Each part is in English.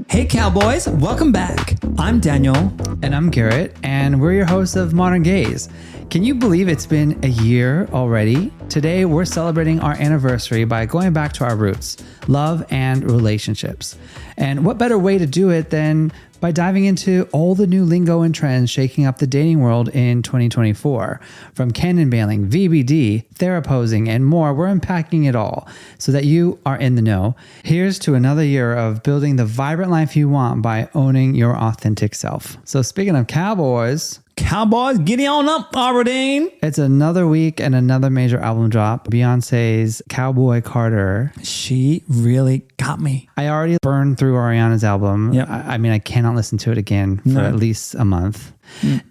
Hey cowboys, welcome back. I'm Daniel. And I'm Garet, and we're your hosts of Modern Gaze. Can you believe it's been a year already? Today, we're celebrating our anniversary by going back to our roots, love and relationships. And what better way to do it than by diving into all the new lingo and trends shaking up the dating world in 2024. From Canon-Bailing, VBD, theraposing, and more, we're unpacking it all so that you are in the know. Here's to another year of building the vibrant life you want by owning your authentic self. So speaking of cowboys, Giddy on up, Aberdeen. it's another week and another major album drop. Beyonce's Cowboy Carter. She really got me. I already burned through Ariana's album. Yep. I mean, I cannot listen to it again for at least a month.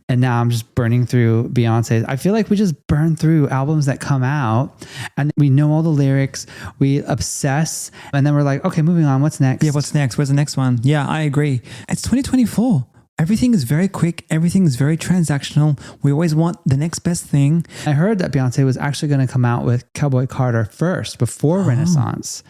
And now I'm just burning through Beyonce's. I feel like we just burn through albums that come out and we know all the lyrics, we obsess, and then we're like, okay, moving on. What's next? Yeah, what's next? Where's the next one? Yeah, I agree. It's 2024. Everything is very quick. Everything is very transactional. We always want the next best thing. I heard that Beyonce was actually going to come out with Cowboy Carter first before Renaissance.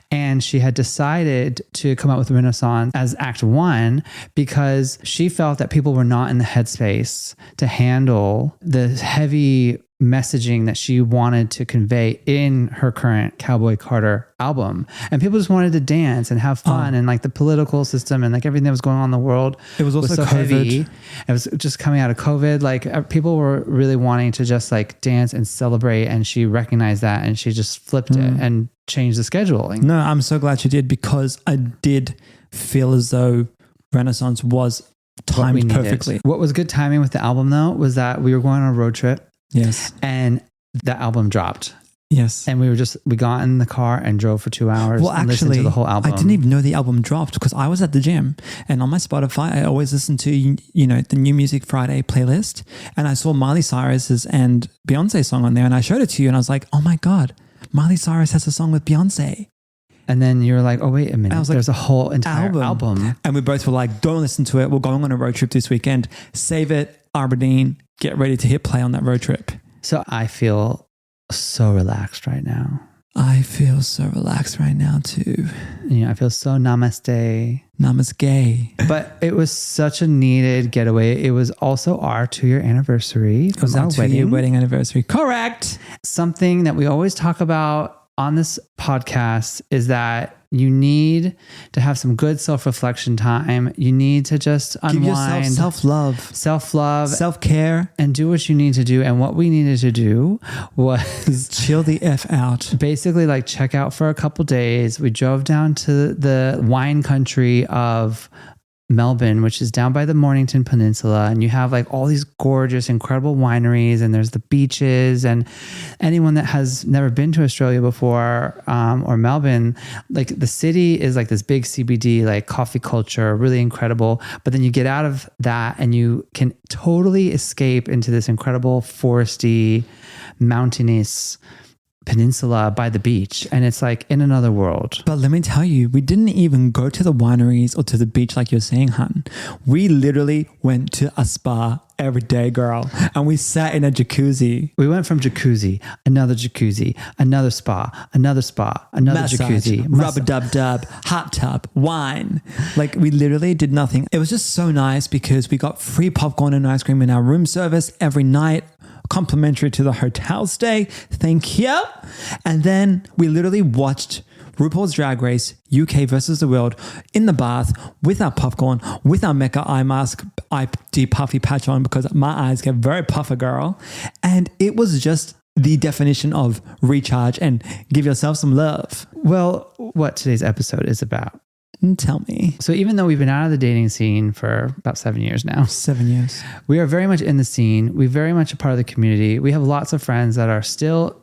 And she had decided to come out with Renaissance as Act 1 because she felt that people were not in the headspace to handle the heavy messaging that she wanted to convey in her current Cowboy Carter album. And people just wanted to dance and have fun and like the political system and like everything that was going on in the world. It was also so COVID. heavy. It was just coming out of COVID. Like people were really wanting to just like dance and celebrate. And she recognized that and she just flipped it and changed the scheduling. No, I'm so glad she did because I did feel as though Renaissance was timed perfectly. What was good timing with the album though was that we were going on a road trip. Yes. And the album dropped. Yes. And we got in the car and drove for 2 hours and listened to the whole album. I didn't even know the album dropped because I was at the gym and on my Spotify, I always listen to, the New Music Friday playlist. And I saw Miley Cyrus's and Beyonce song on there and I showed it to you and I was like, oh my God, Miley Cyrus has a song with Beyonce. And then you were like, oh, wait a minute. I was like, there's a whole entire album. And we both were like, don't listen to it. We're going on a road trip this weekend. Save it, Aberdeen. Get ready to hit play on that road trip. So I feel so relaxed right now. I feel so relaxed right now too. I feel so namaste. Namaste. But it was such a needed getaway. It was also our 2-year anniversary. It was our 2-year wedding anniversary. Correct. Something that we always talk about on this podcast is that you need to have some good self-reflection time. You need to just unwind. Give yourself self-love, self-care, and do what you need to do. And what we needed to do was chill the F out. Basically, like check out for a couple days. We drove down to the wine country of Melbourne, which is down by the Mornington Peninsula, and you have like all these gorgeous, incredible wineries, and there's the beaches. And anyone that has never been to Australia before or Melbourne, like the city is like this big CBD, like coffee culture, really incredible. But then you get out of that and you can totally escape into this incredible foresty, mountainous peninsula by the beach, and it's like in another world. But let me tell you, we didn't even go to the wineries or to the beach like you're saying, hun. We literally went to a spa every day, girl, and we sat in a jacuzzi. We went from jacuzzi, another spa, another massage, jacuzzi, rub-a-dub-dub, hot tub, wine. Like we literally did nothing. It was just so nice because we got free popcorn and ice cream in our room service every night, complimentary to the hotel stay. Thank you. And then we literally watched RuPaul's Drag Race UK versus the world in the bath with our popcorn, with our Mecca eye mask, eye puffy patch on because my eyes get very puffer, girl. And it was just the definition of recharge and give yourself some love. Well, what today's episode is about. Tell me. So even though we've been out of the dating scene for about 7 years now. 7 years. We are very much in the scene. We're very much a part of the community. We have lots of friends that are still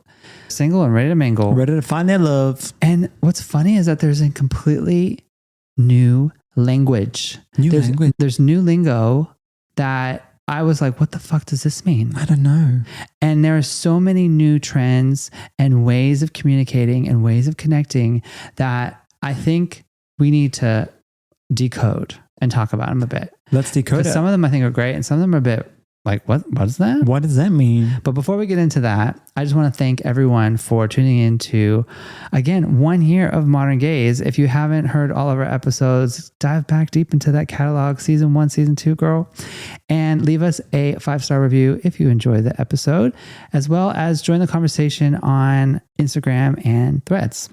single and ready to mingle. Ready to find their love. And what's funny is that there's a completely new language. There's new lingo that I was like, what the fuck does this mean? I don't know. And there are so many new trends and ways of communicating and ways of connecting that I think we need to decode and talk about them a bit. Let's decode it. Some of them I think are great and some of them are a bit Like, what is that? What does that mean? But before we get into that, I just want to thank everyone for tuning in to, again, 1 year of Modern Gaze. If you haven't heard all of our episodes, dive back deep into that catalog, season 1, season 2, girl, and leave us a 5-star review if you enjoy the episode, as well as join the conversation on Instagram and Threads.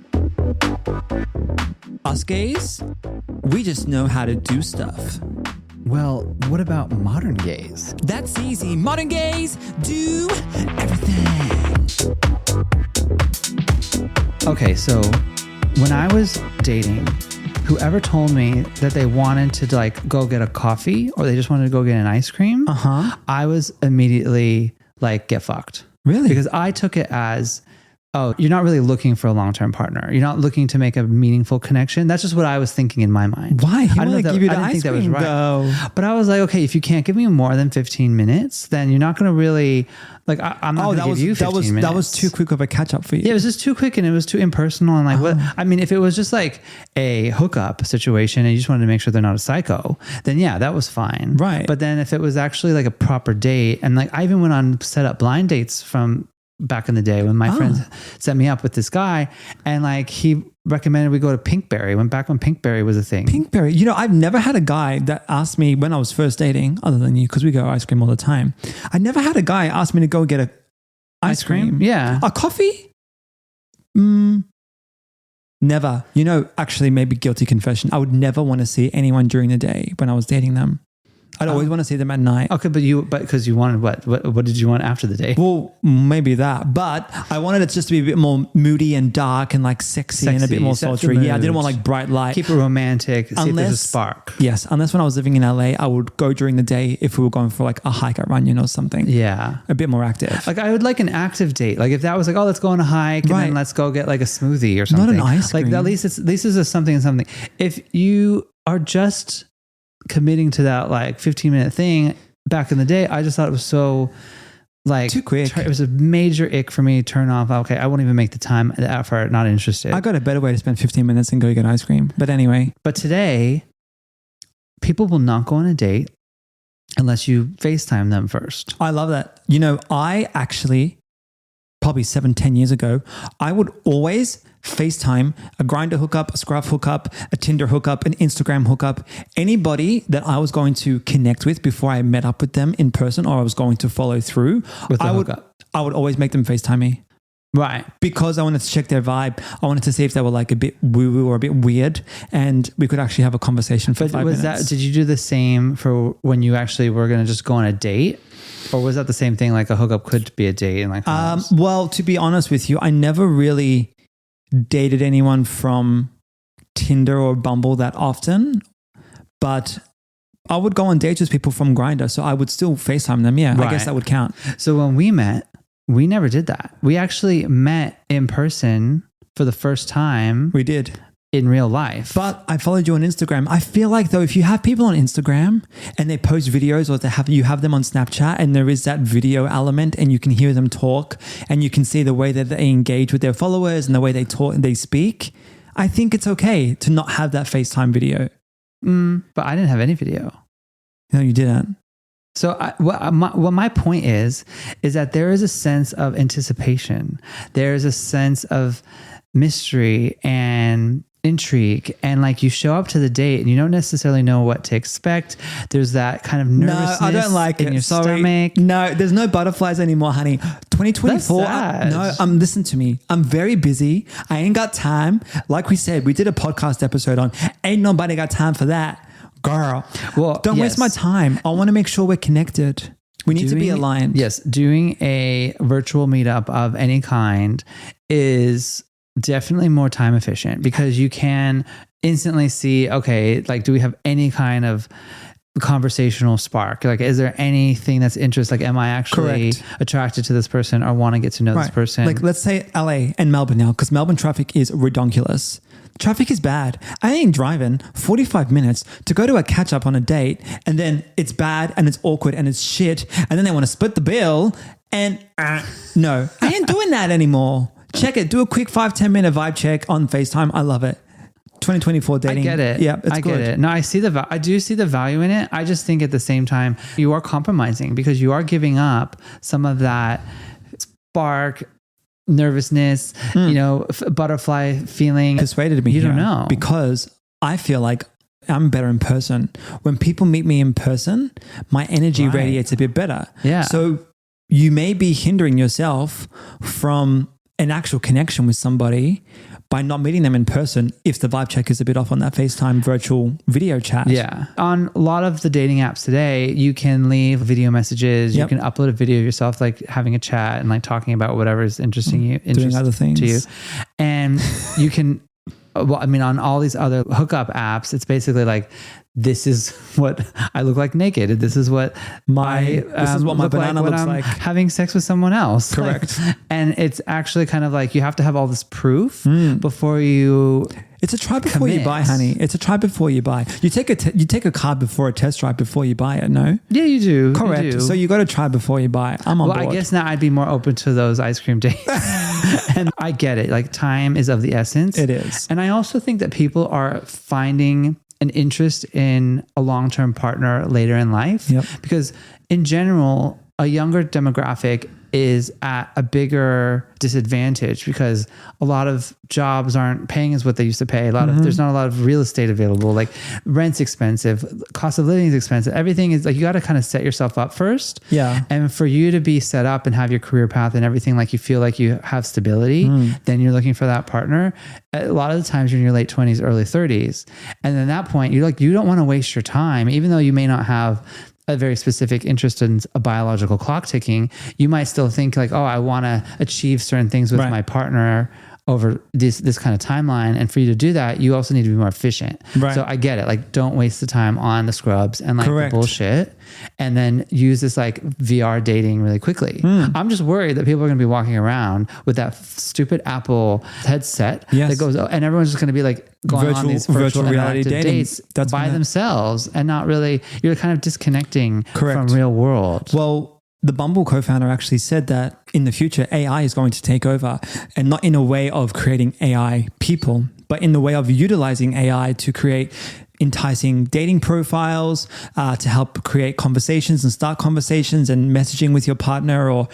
Us gays, we just know how to do stuff. Well, what about modern gays? That's easy. Modern gays do everything. Okay, so when I was dating, whoever told me that they wanted to like go get a coffee or they just wanted to go get an ice cream, I was immediately like, get fucked. Really? Because I took it as, oh, you're not really looking for a long-term partner. You're not looking to make a meaningful connection. That's just what I was thinking in my mind. Why? I don't give you the ice cream, though. But I was like, okay, if you can't give me more than 15 minutes, then you're not going to really, like, I'm not going to give you 15 minutes. That was too quick of a catch-up for you. Yeah, it was just too quick and it was too impersonal. And like, what? I mean, if it was just like a hookup situation and you just wanted to make sure they're not a psycho, then yeah, that was fine. Right. But then if it was actually like a proper date, and like I even went on set up blind dates from back in the day when my friends set me up with this guy, and like he recommended we go to Pinkberry. Went back when Pinkberry was a thing. Pinkberry. You know, I've never had a guy that asked me when I was first dating, other than you, because we go ice cream all the time. I never had a guy ask me to go get a ice cream. Yeah. A coffee? Never. You know, actually, maybe guilty confession. I would never want to see anyone during the day when I was dating them. I'd always want to see them at night. Okay, but because you wanted what did you want after the day? Well, maybe that, but I wanted it just to be a bit more moody and dark and like sexy and a bit more sultry. Yeah, I didn't want like bright light. Keep it romantic. See if there's a spark. Yes, unless when I was living in LA, I would go during the day if we were going for like a hike at Runyon or something. Yeah, a bit more active. Like I would like an active date. Like if that was like, oh, let's go on a hike and then let's go get like a smoothie or something. Not an ice cream. Like at least this is something and something. If you are just committing to that like 15-minute thing back in the day, I just thought it was so like too quick. It was a major ick for me. Turn off. Okay, I won't even make the time, the effort. Not interested. I got a better way to spend 15 minutes and go get ice cream. But anyway. But today, people will not go on a date unless you FaceTime them first. I love that. You know, I actually probably 7-10 years ago, I would always FaceTime a Grindr hookup, a Scruff hookup, a Tinder hookup, an Instagram hookup, anybody that I was going to connect with before I met up with them in person or I was going to follow through. I would always make them FaceTime me. Right. Because I wanted to check their vibe. I wanted to see if they were like a bit woo-woo or a bit weird and we could actually have a conversation for 5 minutes. Did you do the same for when you actually were going to just go on a date? Or was that the same thing? Like a hookup could be a date and like, well, to be honest with you, I never really dated anyone from Tinder or Bumble that often, but I would go on dates with people from Grindr. So I would still FaceTime them. Yeah, right. I guess that would count. So when we met, we never did that. We actually met in person for the first time. We did. In real life. But I followed you on Instagram. I feel like though, if you have people on Instagram and they post videos or you have them on Snapchat and there is that video element and you can hear them talk and you can see the way that they engage with their followers and the way they talk and they speak, I think it's okay to not have that FaceTime video. But I didn't have any video. No, you didn't. So what my point is that there is a sense of anticipation. There is a sense of mystery and intrigue, and like you show up to the date and you don't necessarily know what to expect. There's that kind of nervousness. No, I don't like in it. your stomach. No, there's no butterflies anymore, honey. 2024. Listen to me. I'm very busy. I ain't got time. Like we said, we did a podcast episode on ain't nobody got time for that. Girl, well, don't waste my time. I want to make sure we're connected. We need to be aligned. Yes, doing a virtual meetup of any kind is definitely more time efficient because you can instantly see, okay, like, do we have any kind of conversational spark? Like, is there anything that's interest? Like, am I actually attracted to this person or want to get to know this person? Like, let's say LA and Melbourne now, because Melbourne traffic is redonkulous. Traffic is bad. I ain't driving 45 minutes to go to a catch up on a date and then it's bad and it's awkward and it's shit and then they want to split the bill and no, I ain't doing that anymore. Check it. Do a quick 5-10 minute vibe check on FaceTime. I love it. 2024 dating. I get it. Yeah, it's I good. get it. No, I do see the value in it. I just think at the same time, you are compromising because you are giving up some of that spark, nervousness, butterfly feeling. Persuaded me. You here don't know. Because I feel like I'm better in person. When people meet me in person, my energy radiates a bit better. Yeah. So you may be hindering yourself from an actual connection with somebody by not meeting them in person if the vibe check is a bit off on that FaceTime virtual video chat. Yeah. On a lot of the dating apps today, you can leave video messages. Yep. You can upload a video of yourself, like having a chat and like talking about whatever is interesting Doing other things to you. And you can, on all these other hookup apps, it's basically like, this is what I look like naked. This is what my banana looks like having sex with someone else. Correct. And it's actually kind of like you have to have all this proof before you. It's a try before you buy, honey. It's a try before you buy. You take a card before a test drive before you buy it. No. Yeah, you do. Correct. You do. So you got to try before you buy. I'm on board. I guess now I'd be more open to those ice cream dates. And I get it. Like time is of the essence. It is. And I also think that people are finding an interest in a long-term partner later in life. Yep. Because in general, a younger demographic is at a bigger disadvantage because a lot of jobs aren't paying as what they used to pay. There's not a lot of real estate available. Like rent's expensive, cost of living is expensive. Everything is like, you got to kind of set yourself up first. Yeah. And for you to be set up and have your career path and everything, like you feel like you have stability, then you're looking for that partner. A lot of the times you're in your late 20s, early 30s. And then at that point, you don't want to waste your time, even though you may not have a very specific interest in a biological clock ticking. You might still think like, oh, I want to achieve certain things with my partner over this kind of timeline. And for you to do that, you also need to be more efficient. Right. So I get it. Like, don't waste the time on the scrubs and like the bullshit, and then use this like VR dating really quickly. I'm just worried that people are going to be walking around with that stupid Apple headset that goes, and everyone's just going to be like going on these virtual reality dates by themselves and not really, you're kind of disconnecting from real world. Well, the Bumble co-founder actually said that in the future, AI is going to take over, and not in a way of creating AI people, but in the way of utilizing AI to create enticing dating profiles, to help create conversations and start conversations and messaging with your partner or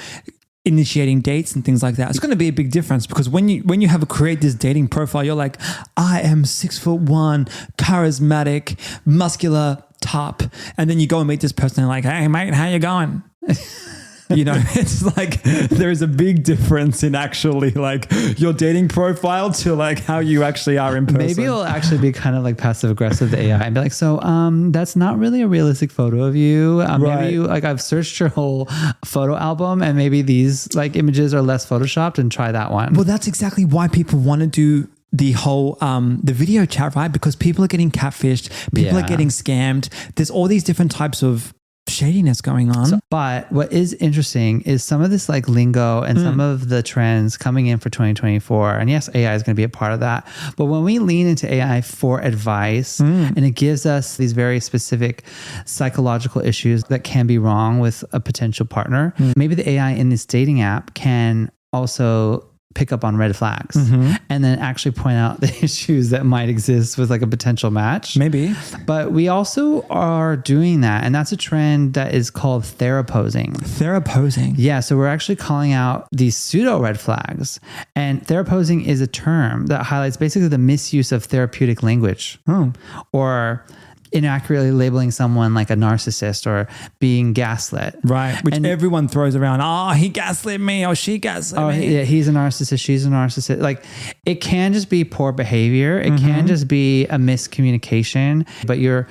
initiating dates and things like that. It's going to be a big difference because when you have create this dating profile, you're like, I am 6'1", charismatic, muscular top. And then you go and meet this person and like, hey mate, how you going? It's like there's a big difference in actually like your dating profile to like how you actually are in person. Maybe it'll actually be kind of like passive aggressive, the AI, and be like, so that's not really a realistic photo of you. Maybe you like, I've searched your whole photo album and maybe these like images are less photoshopped, and try that one. Well, that's exactly why people want to do the whole the video chat, right? Because people are getting catfished, people are getting scammed. There's all these different types of shadiness going on. But what is interesting is some of this like lingo and some of the trends coming in for 2024. And yes, AI is going to be a part of that. But when we lean into AI for advice and it gives us these very specific psychological issues that can be wrong with a potential partner, maybe the AI in this dating app can also pick up on red flags and then actually point out the issues that might exist with like a potential match. Maybe. But we also are doing that. And that's a trend that is called theraposing. Theraposing. Yeah. So we're actually calling out these pseudo red flags. And theraposing is a term that highlights basically the misuse of therapeutic language or inaccurately labeling someone like a narcissist or being gaslit. Right. Which everyone throws around. Oh, he gaslit me or she gaslit me. Yeah, he's a narcissist. She's a narcissist. Like it can just be poor behavior. It can just be a miscommunication, but you're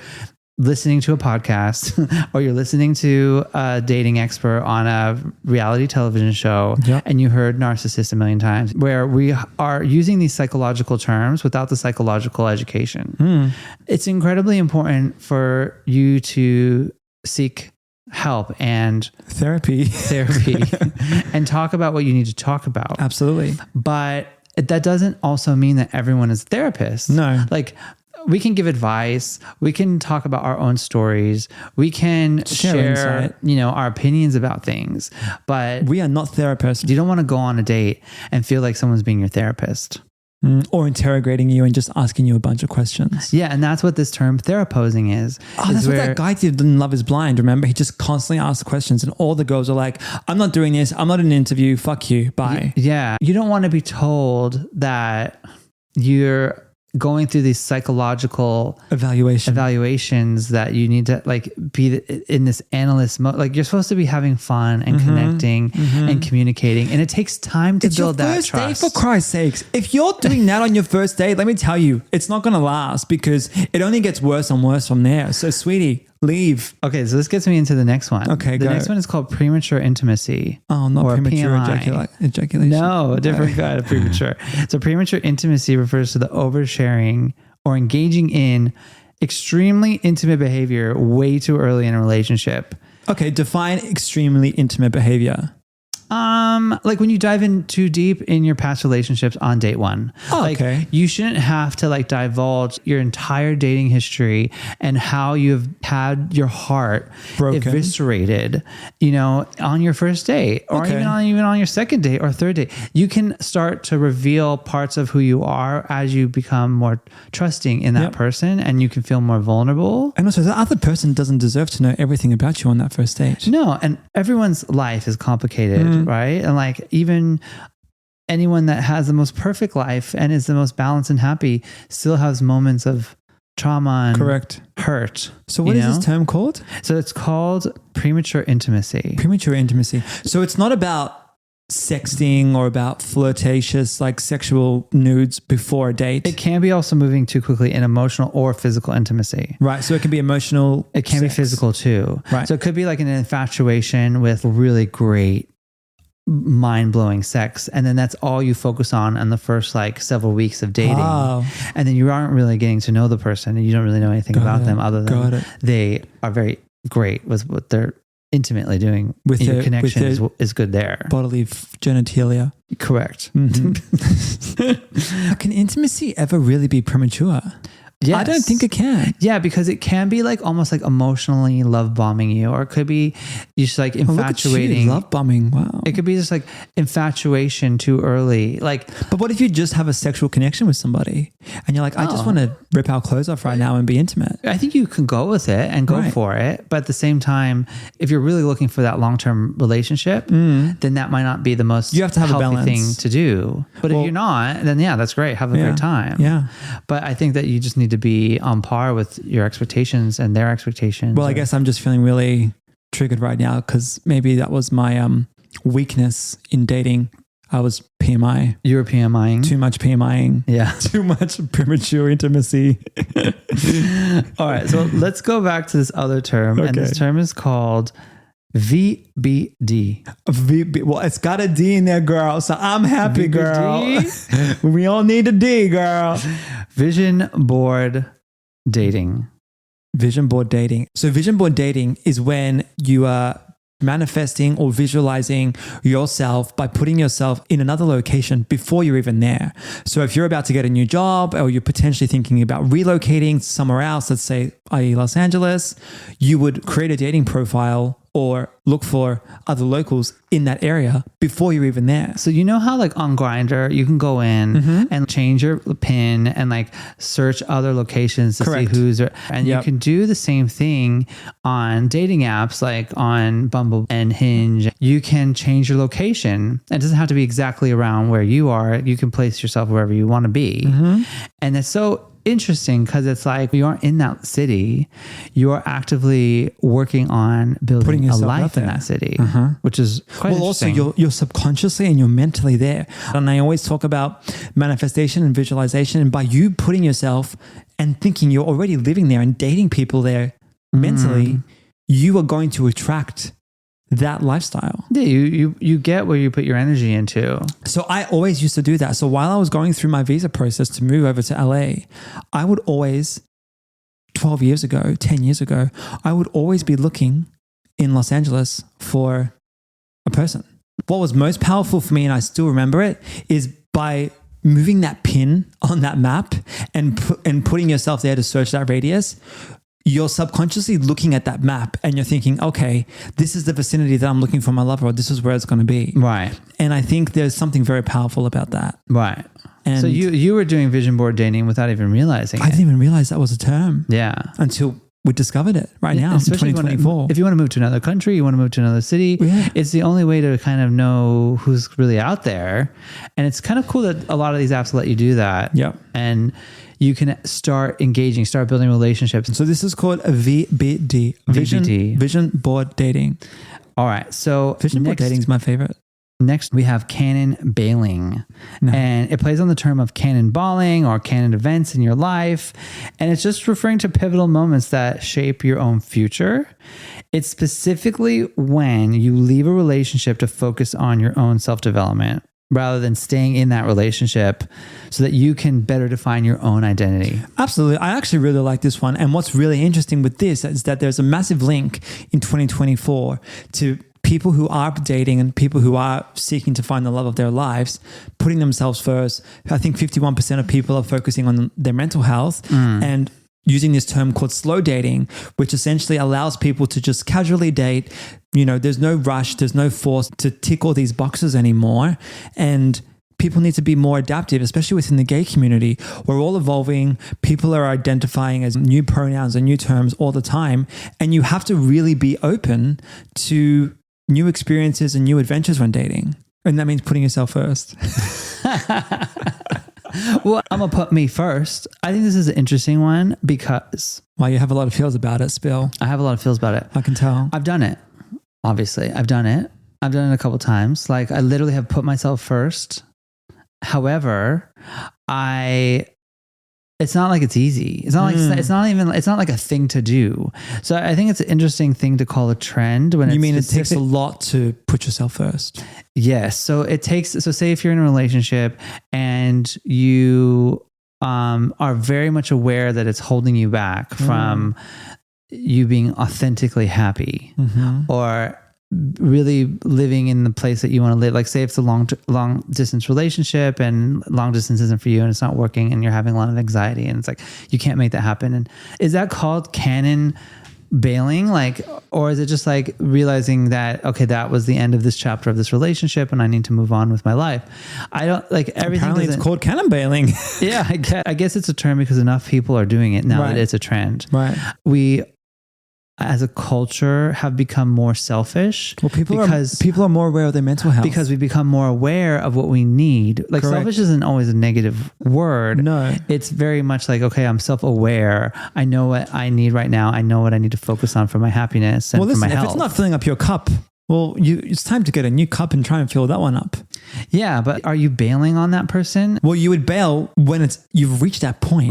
listening to a podcast or you're listening to a dating expert on a reality television show and you heard narcissist a million times, where we are using these psychological terms without the psychological education. It's incredibly important for you to seek help and therapy and talk about what you need to talk about. Absolutely. But that doesn't also mean that everyone is a therapist. No. Like, we can give advice. We can talk about our own stories. We can share our opinions about things, but we are not therapists. You don't want to go on a date and feel like someone's being your therapist. Or interrogating you and just asking you a bunch of questions. Yeah, and that's what this term theraposing is. Oh, that's what that guy did in Love is Blind, remember? He just constantly asked questions and all the girls are like, I'm not doing this. I'm not in an interview. Fuck you. Bye. Yeah. You don't want to be told that you're going through these psychological evaluations that you need to like be in this analyst mode. Like you're supposed to be having fun and connecting and communicating, and it takes time to build that trust. It's your first date, for Christ's sakes. If you're doing that on your first date, let me tell you, it's not going to last because it only gets worse and worse from there. So sweetie, leave. Okay, so this gets me into the next one. Okay, the next one is called premature intimacy. Oh, not premature ejaculation. No, different kind of premature. So premature intimacy refers to the oversharing or engaging in extremely intimate behavior way too early in a relationship. Okay, define extremely intimate behavior. Like when you dive in too deep in your past relationships on date one. Oh, like okay. You shouldn't have to like divulge your entire dating history and how you've had your heart broken, eviscerated, you know, on your first date or even on your second date or third date. You can start to reveal parts of who you are as you become more trusting in that person, and you can feel more vulnerable. And also the other person doesn't deserve to know everything about you on that first date. No, and everyone's life is complicated, right? And like even anyone that has the most perfect life and is the most balanced and happy still has moments of trauma and hurt. So what is this term called? So it's called premature intimacy. Premature intimacy. So it's not about sexting or about flirtatious like sexual nudes before a date. It can be also moving too quickly in emotional or physical intimacy. Right. So it can be emotional. It can be physical too. Right. So it could be like an infatuation with really great mind-blowing sex, and then that's all you focus on the first like several weeks of dating. Oh. And then you aren't really getting to know the person and you don't really know anything about them other than they are very great with what they're intimately doing with your connection is good there. Bodily genitalia. Correct. Can intimacy ever really be premature? Yes. I don't think it can. Yeah, because it can be like almost like emotionally love bombing you, or it could be just like infatuating. Love bombing. Wow. It could be just like infatuation too early. Like, but what if you just have a sexual connection with somebody and you're like, I just want to rip our clothes off right now and be intimate? I think you can go with it and go for it. But at the same time, if you're really looking for that long-term relationship, then that might not be the most healthy thing to do. But if you're not, then that's great. Have a great time. Yeah. But I think that you just need to be on par with your expectations and their expectations. Well, I guess I'm just feeling really triggered right now because maybe that was my weakness in dating. I was PMI. You were PMIing? Too much PMIing. Yeah. Too much premature intimacy. All right. So let's go back to this other term. Okay. And this term is called VBD. Well, it's got a D in there, girl. So I'm happy, girl. We all need a D, girl. Vision board dating. Vision board dating. So vision board dating is when you are manifesting or visualizing yourself by putting yourself in another location before you're even there. So if you're about to get a new job or you're potentially thinking about relocating somewhere else, let's say, i.e. Los Angeles, you would create a dating profile or look for other locals in that area before you're even there. So you know how like on Grindr, you can go in and change your PIN and like search other locations to see who's there. And you can do the same thing on dating apps like on Bumble and Hinge. You can change your location. It doesn't have to be exactly around where you are. You can place yourself wherever you want to be. And it's so interesting because it's like you aren't in that city, you are actively working on building a life in that city, which is quite interesting. Also you're subconsciously and you're mentally there. And I always talk about manifestation and visualization, and by you putting yourself and thinking you're already living there and dating people there mentally, you are going to attract that lifestyle. Yeah, you get where you put your energy into. So I always used to do that. So while I was going through my visa process to move over to LA, I would always, 12 years ago, 10 years ago, I would always be looking in Los Angeles for a person. What was most powerful for me, and I still remember it, is by moving that pin on that map and putting yourself there to search that radius. You're subconsciously looking at that map and you're thinking, okay, this is the vicinity that I'm looking for my lover, or this is where it's going to be. Right. And I think there's something very powerful about that. Right. And so you were doing vision board dating without even realizing I didn't even realize that was a term. Yeah. Until we discovered it right now in Especially 2024. If you want to move to another country, you want to move to another city, it's the only way to kind of know who's really out there. And it's kind of cool that a lot of these apps let you do that. Yeah. And you can start engaging, start building relationships. So this is called a VBD. Vision board dating. All right. So vision board dating is my favorite. Next, we have Canon-Bailing. And it plays on the term of Canon-Bailing or canon events in your life. And it's just referring to pivotal moments that shape your own future. It's specifically when you leave a relationship to focus on your own self-development rather than staying in that relationship so that you can better define your own identity. Absolutely. I actually really like this one. And what's really interesting with this is that there's a massive link in 2024 to people who are dating and people who are seeking to find the love of their lives, putting themselves first. I think 51% of people are focusing on their mental health and using this term called slow dating, which essentially allows people to just casually date. You know, there's no rush, there's no force to tick all these boxes anymore. And people need to be more adaptive, especially within the gay community. We're all evolving. People are identifying as new pronouns and new terms all the time. And you have to really be open to new experiences and new adventures when dating. And that means putting yourself first. Well, I'm going to put me first. I think this is an interesting one because... Well, you have a lot of feels about it, Spill. I have a lot of feels about it. I can tell. I've done it. Obviously, I've done it. I've done it a couple times. Like, I literally have put myself first. However, it's not like it's easy. It's not like it's not like a thing to do. So I think it's an interesting thing to call a trend when you mean it takes a lot to put yourself first. Yes. So say if you're in a relationship and you are very much aware that it's holding you back from you being authentically happy or really living in the place that you want to live. Like say it's a long distance relationship and long distance isn't for you and it's not working and you're having a lot of anxiety and it's like, you can't make that happen. And is that called Canon-Bailing? Like, or is it just like realizing that, okay, that was the end of this chapter of this relationship and I need to move on with my life? I don't like everything. Apparently it's called Canon-Bailing. Yeah. I guess it's a term because enough people are doing it now that it's a trend. Right. We, as a culture, have become more selfish. Well, people are more aware of their mental health because we become more aware of what we need. Like selfish isn't always a negative word. No, it's very much like, okay, I'm self-aware. I know what I need right now. I know what I need to focus on for my happiness and for my health. If it's not filling up your cup, well, it's time to get a new cup and try and fill that one up. Yeah, but are you bailing on that person? Well, you would bail when you've reached that point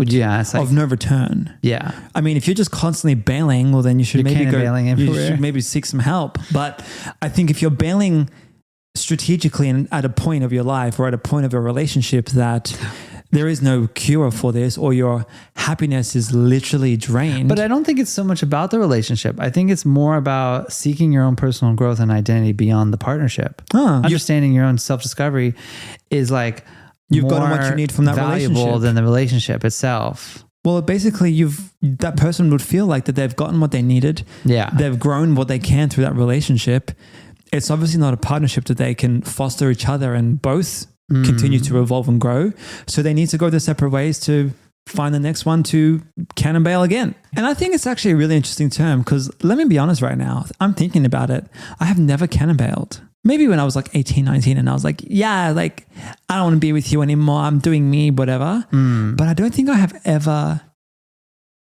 of no return. Yeah. I mean, if you're just constantly bailing, well, then you should maybe seek some help. But I think if you're bailing strategically and at a point of your life or at a point of a relationship that there is no cure for this or your happiness is literally drained. But I don't think it's so much about the relationship. I think it's more about seeking your own personal growth and identity beyond the partnership. Understanding your own self-discovery is like you've gotten what you need from that valuable than the relationship itself. Well, basically that person would feel like that they've gotten what they needed. Yeah. They've grown what they can through that relationship. It's obviously not a partnership that they can foster each other and both continue to evolve and grow. So they need to go their separate ways to find the next one to Canon-Bail again. And I think it's actually a really interesting term because let me be honest right now. I'm thinking about it. I have never Canon-Bailed. Maybe when I was like 18, 19 and I was like, yeah, like I don't want to be with you anymore. I'm doing me, whatever. But I don't think I have ever...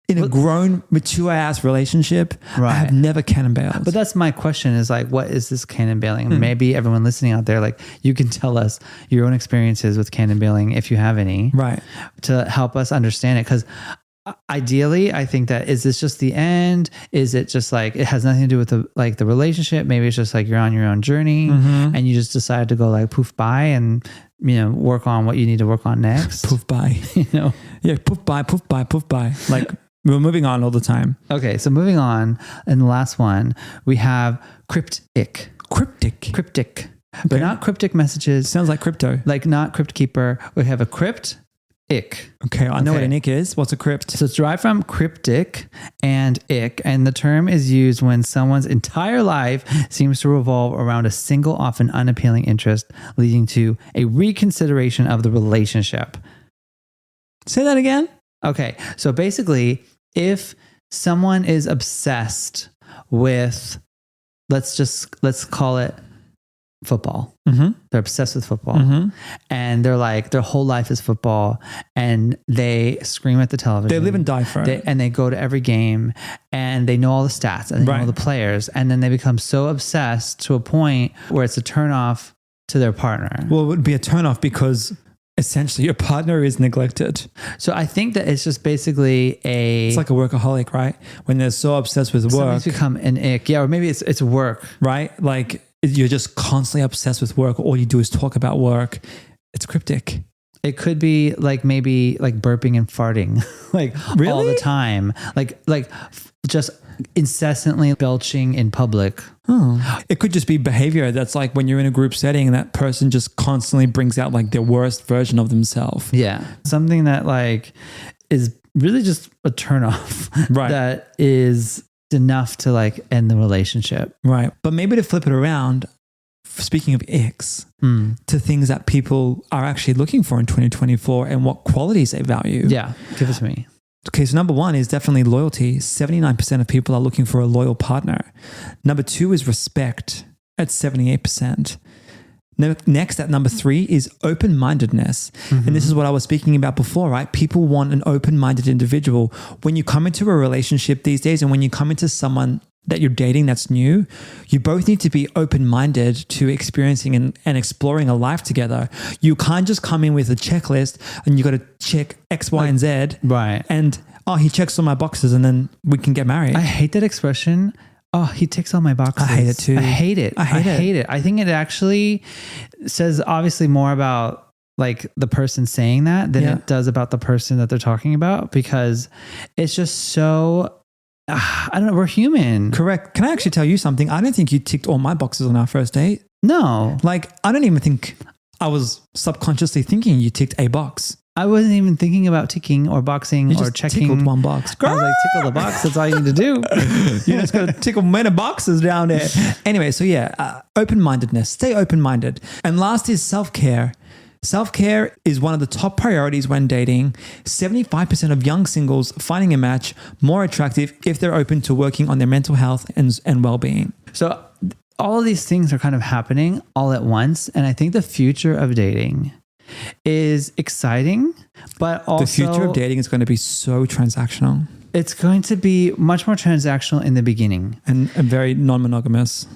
in a grown, mature-ass relationship, I have never Canon-Bailed. But that's my question is like, what is this Canon-Bailing? Maybe everyone listening out there, like you can tell us your own experiences with Canon-Bailing if you have any. Right. To help us understand it. Because ideally, I think that, is this just the end? Is it just like, it has nothing to do with the relationship? Maybe it's just like you're on your own journey and you just decide to go like poof by and, work on what you need to work on next. Poof by. Yeah, poof by, poof by, poof by. Like... We're moving on all the time. Okay, so moving on. And the last one, we have cryptic. Cryptic. But not cryptic messages. Sounds like crypto. Like not Crypt Keeper. We have a crypt ick. Okay, I know what an ick is. What's a crypt? So it's derived from cryptic and ick, and the term is used when someone's entire life seems to revolve around a single, often unappealing interest, leading to a reconsideration of the relationship. Say that again. Okay, so basically, if someone is obsessed with, let's call it football. Mm-hmm. They're obsessed with football. Mm-hmm. And they're like, their whole life is football, and they scream at the television. They live and die for it. And they go to every game, and they know all the stats, and they know all the players. And then they become so obsessed to a point where it's a turnoff to their partner. Well, it would be a turnoff because essentially your partner is neglected. So I think that it's just basically it's like a workaholic, right? When they're so obsessed with work. Something's become an ick. Yeah, or maybe it's work. Right? Like you're just constantly obsessed with work. All you do is talk about work. It's cryptic. It could be like maybe like burping and farting like really? all the time. Like just incessantly belching in public. Oh. It could just be behavior that's like when you're in a group setting and that person just constantly brings out like their worst version of themselves. Yeah. Something that like is really just a turnoff. Right. That is enough to like end the relationship. Right. But maybe to flip it around, speaking of icks, to things that people are actually looking for in 2024 and what qualities they value. Yeah. Give it to me. Okay, so number one is definitely loyalty. 79% of people are looking for a loyal partner. Number two is respect at 78%. Next at number three is open-mindedness. Mm-hmm. And this is what I was speaking about before, right? People want an open-minded individual. When you come into a relationship these days and when you come into someone that you're dating that's new, you both need to be open-minded to experiencing and exploring a life together. You can't just come in with a checklist and you got to check X, Y, and Z. Right. And, he checks all my boxes and then we can get married. I hate that expression. Oh, he ticks all my boxes. I hate it too. I hate it. I think it actually says obviously more about like the person saying that than it does about the person that they're talking about, because it's just so... I don't know. We're human. Correct. Can I actually tell you something? I don't think you ticked all my boxes on our first date. No. Like, I don't even think I was subconsciously thinking you ticked a box. I wasn't even thinking about ticking or boxing you or just checking. Tickled one box. I was like, tickle the box. That's all you need to do. You just got to tickle many boxes down there. Anyway, so open-mindedness. Stay open-minded. And last is self-care. Self-care is one of the top priorities when dating. 75% of young singles finding a match more attractive if they're open to working on their mental health and well-being. So all of these things are kind of happening all at once. And I think the future of dating is exciting, but also... The future of dating is going to be so transactional. It's going to be much more transactional in the beginning. And very non-monogamous.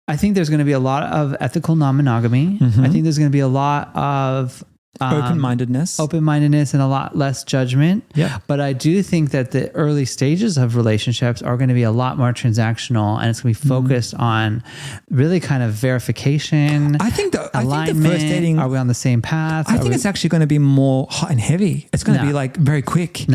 I think there's going to be a lot of ethical non-monogamy. Mm-hmm. I think there's going to be a lot of open-mindedness and a lot less judgment. Yeah. But I do think that the early stages of relationships are going to be a lot more transactional, and it's going to be focused on really kind of verification. I think the first dating, are we on the same path? I think it's actually going to be more hot and heavy. It's going to be like very quick.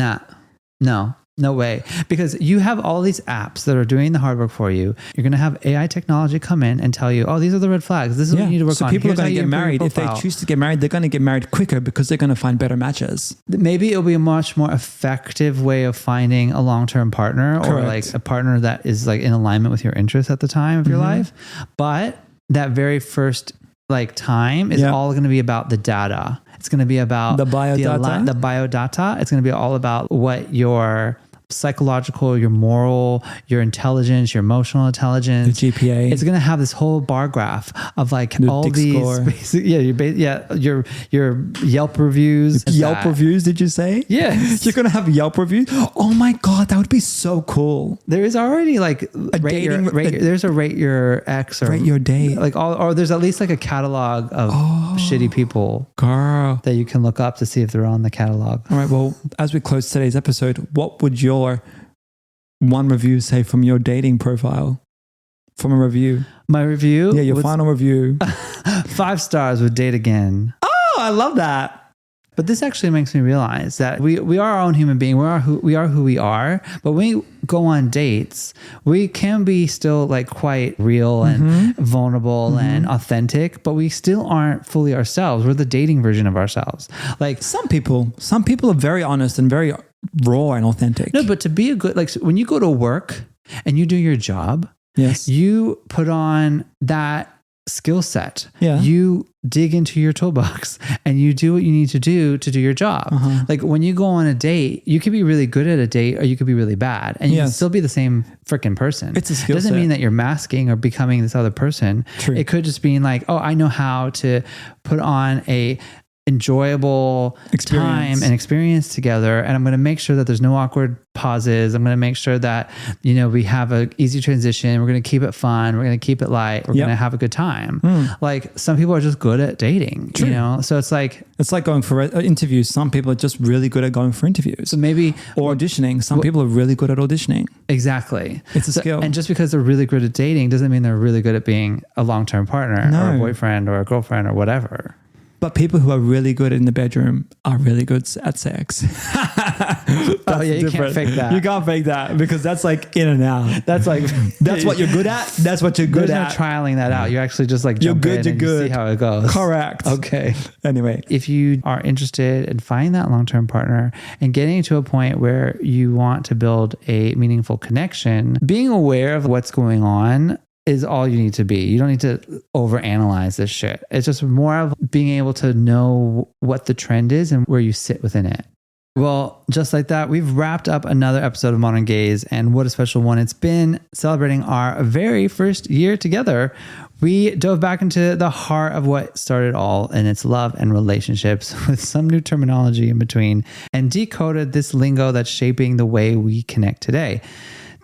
No way. Because you have all these apps that are doing the hard work for you. You're going to have AI technology come in and tell you, these are the red flags. This is what you need to work on. So people are going to get married. If they choose to get married, they're going to get married quicker because they're going to find better matches. Maybe it'll be a much more effective way of finding a long-term partner. Correct. Or like a partner that is like in alignment with your interests at the time of your life. But that very first like time is all going to be about the data. It's going to be about the biodata. It's going to be all about what your psychological, your moral, your intelligence, your emotional intelligence, the GPA. It's going to have this whole bar graph of like all these basic, your Yelp reviews. Reviews, did you say? Yes. You're going to have Yelp reviews? Oh my God, that would be so cool. There is already like there's a rate your ex or rate your date. Like or there's at least like a catalog of shitty people. Girl. That you can look up to see if they're on the catalog. All right. Well, as we close today's episode, what would your one review say from your dating profile? From a review. My review? Yeah, your final review. 5 stars would date again. Oh, I love that. But this actually makes me realize that we are our own human being. We are who we are. But when we go on dates, we can be still like quite real and vulnerable and authentic, but we still aren't fully ourselves. We're the dating version of ourselves. Like some people are very honest and very raw and authentic. No, but to be a good, like when you go to work and you do your job, yes, you put on that skill set. Yeah. You dig into your toolbox and you do what you need to do your job. Like when you go on a date, you could be really good at a date or you could be really bad and you can still be the same freaking person. It's a skill Doesn't set. mean that you're masking or becoming this other person. True. It could just mean like, oh, I know how to put on a enjoyable time and experience together, and I'm going to make sure that there's no awkward pauses. I'm going to make sure that we have a easy transition. We're going to keep it fun. We're going to keep it light. We're going to have a good time. Like some people are just good at dating. True. So it's like going for interviews. Some people are just really good at going for interviews. So maybe or auditioning. Some people are really good at auditioning. Exactly. It's a skill. And just because they're really good at dating doesn't mean they're really good at being a long-term partner or a boyfriend or a girlfriend or whatever. But people who are really good in the bedroom are really good at sex. You can't fake that. You can't fake that because that's like in and out. That's like, that's what you're good at. That's what you're good at. There's no trialing that out. You actually just like jump in and you see how it goes. Correct. Okay. Anyway. If you are interested in finding that long-term partner and getting to a point where you want to build a meaningful connection, being aware of what's going on is all you need to be. You don't need to overanalyze this shit. It's just more of being able to know what the trend is and where you sit within it. Well, just like that, we've wrapped up another episode of Modern Gaze, and what a special one it's been, celebrating our very first year together. We dove back into the heart of what started all, and it's love and relationships with some new terminology in between, and decoded this lingo that's shaping the way we connect today.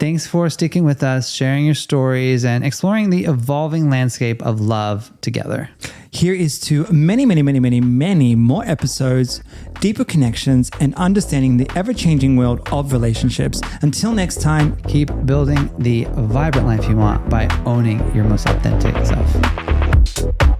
Thanks for sticking with us, sharing your stories, and exploring the evolving landscape of love together. Here is to many, many, many, many, many more episodes, deeper connections, and understanding the ever-changing world of relationships. Until next time, keep building the vibrant life you want by owning your most authentic self.